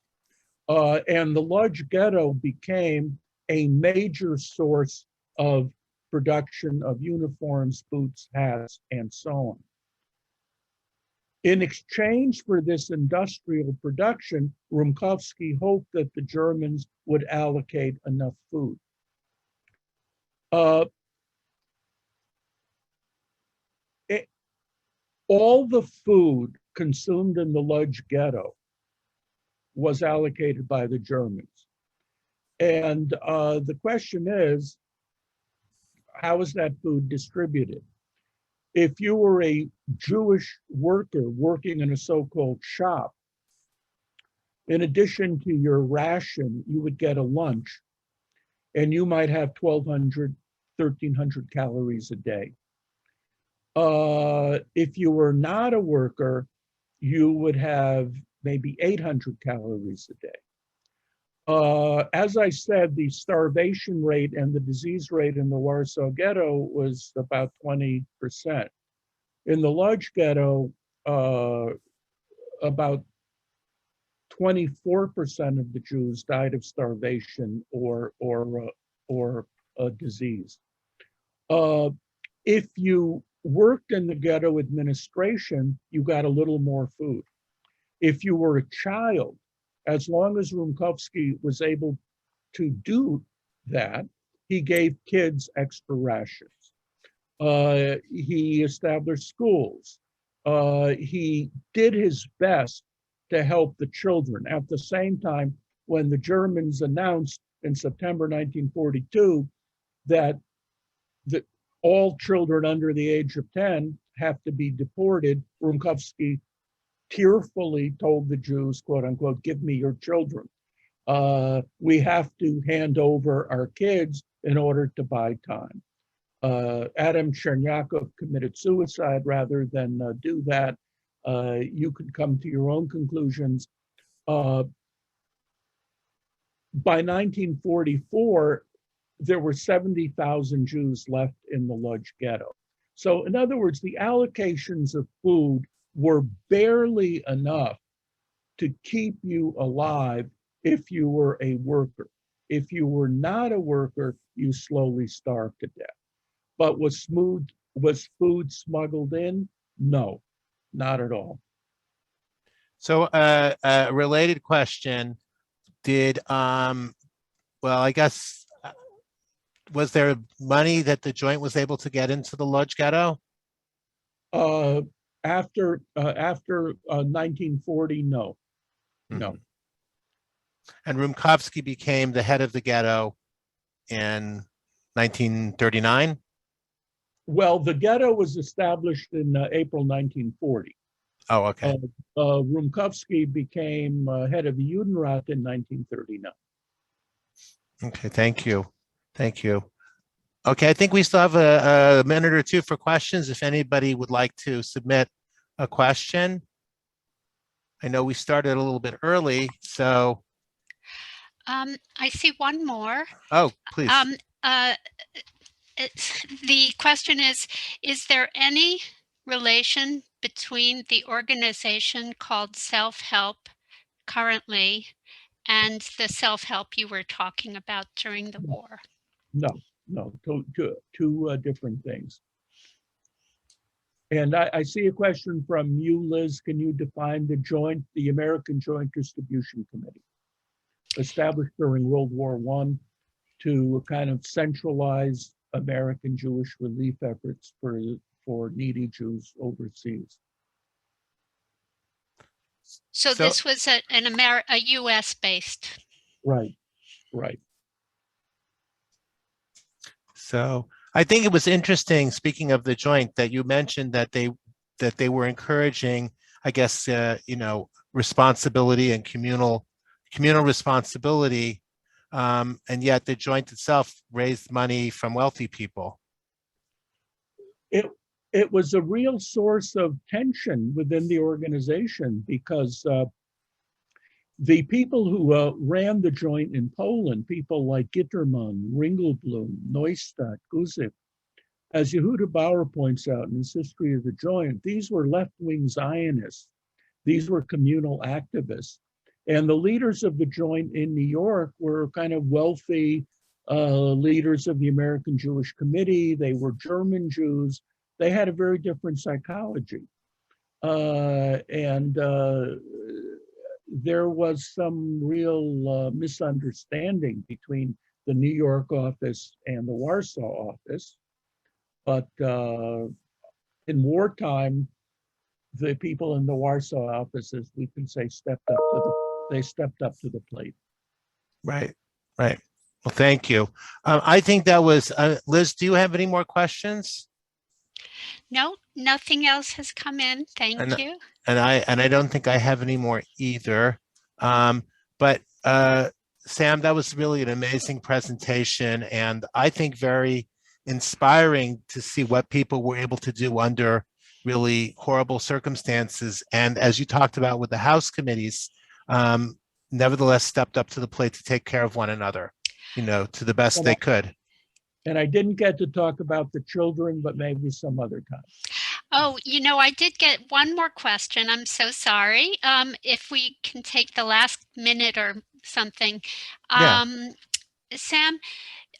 And the Lodge Ghetto became a major source of production of uniforms, boots, hats, and so on. In exchange for this industrial production, Rumkowski hoped that the Germans would allocate enough food. All the food consumed in the Lodge Ghetto was allocated by the Germans. And the question is, how is that food distributed? If you were a Jewish worker working in a so-called shop, in addition to your ration, you would get a lunch, and you might have 1,200, 1,300 calories a day. If you were not a worker, you would have maybe 800 calories a day. As I said, the starvation rate and the disease rate in the Warsaw Ghetto was about 20%. In the Lodge Ghetto, about 24% of the Jews died of starvation or a disease. If you worked in the ghetto administration, you got a little more food. If you were a child, as long as Rumkowski was able to do that, he gave kids extra rations. He established schools. He did his best to help the children. At the same time, when the Germans announced in September 1942 that all children under the age of 10 have to be deported, Rumkowski tearfully told the Jews, quote unquote, "Give me your children. We have to hand over our kids in order to buy time." Adam Chernyakov committed suicide rather than do that. You could come to your own conclusions. By 1944, there were 70,000 Jews left in the Lodge Ghetto. So in other words, the allocations of food were barely enough to keep you alive if you were a worker. If you were not a worker, you slowly starved to death. But was food smuggled in? No, not at all. So a related question, I guess, was there money that the joint was able to get into the Lodge Ghetto? After 1940, no. No. And Rumkowski became the head of the ghetto in 1939? Well, the ghetto was established in April 1940. Oh, okay. Rumkowski became head of the Judenrat in 1939. Okay, thank you. Thank you. Okay, I think we still have a minute or two for questions if anybody would like to submit a question. I know we started a little bit early, so. I see one more. Oh, please. The question is there any relation between the organization called Self-Help currently and the self-help you were talking about during the war? No, two different things. And I see a question from you, Liz. Can you define the American Joint Distribution Committee, established during World War I to kind of centralize American Jewish relief efforts for for needy Jews overseas. So So- this was a US based. Right, right. So I think it was interesting, speaking of the joint, that you mentioned that they were encouraging, I guess, responsibility and communal responsibility, and yet the joint itself raised money from wealthy people. It was a real source of tension within the organization because the people who ran the joint in Poland, people like Gittermann, Ringelblum, Neustadt, Guzik, as Yehuda Bauer points out in his History of the Joint, these were left-wing Zionists. These were communal activists. And the leaders of the joint in New York were kind of wealthy leaders of the American Jewish Committee. They were German Jews. They had a very different psychology. There was some real misunderstanding between the New York office and the Warsaw office. But in wartime, the people in the Warsaw offices, we can say, stepped up to the plate. Right, right. Well, thank you. I think that was, Liz, do you have any more questions? No, nothing else has come in. Thank you. And I don't think I have any more either. But Sam, that was really an amazing presentation, and I think very inspiring to see what people were able to do under really horrible circumstances. And as you talked about with the House committees, nevertheless stepped up to the plate to take care of one another, to the best they could. And I didn't get to talk about the children, but maybe some other time. Oh, I did get one more question. I'm so sorry. If we can take the last minute or something. Yeah. Sam,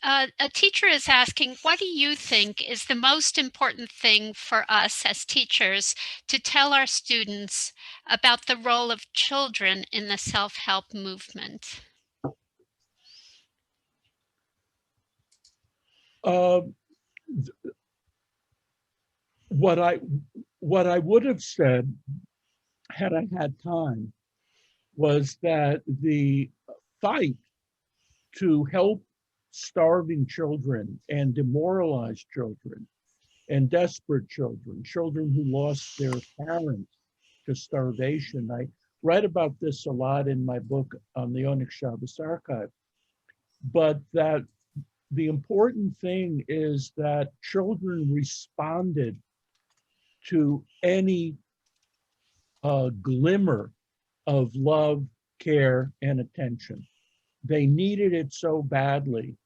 a teacher is asking, what do you think is the most important thing for us as teachers to tell our students about the role of children in the self-help movement? What I would have said, had I had time, was that the fight to help starving children and demoralized children and desperate children, children who lost their parents to starvation. I write about this a lot in my book on the Onyx Shabbos Archive, but that the important thing is that children responded to any glimmer of love, care, and attention. They needed it so badly,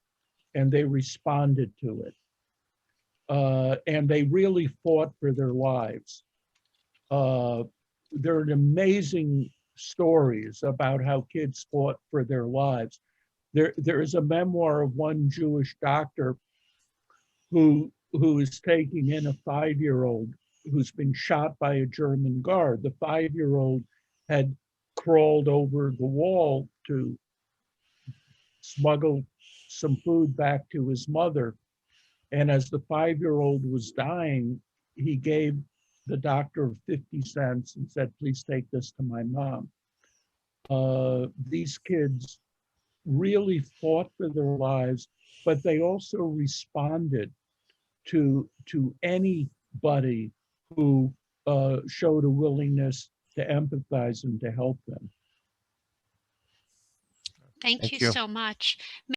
and they responded to it. And they really fought for their lives. There are amazing stories about how kids fought for their lives. There is a memoir of one Jewish doctor who is taking in a 5-year-old who's been shot by a German guard. The 5-year-old had crawled over the wall to smuggle some food back to his mother. And as the 5-year-old was dying, he gave the doctor 50 cents and said, "Please take this to my mom." These kids really fought for their lives, but they also responded to anybody who showed a willingness to empathize and to help them. Thank you so much.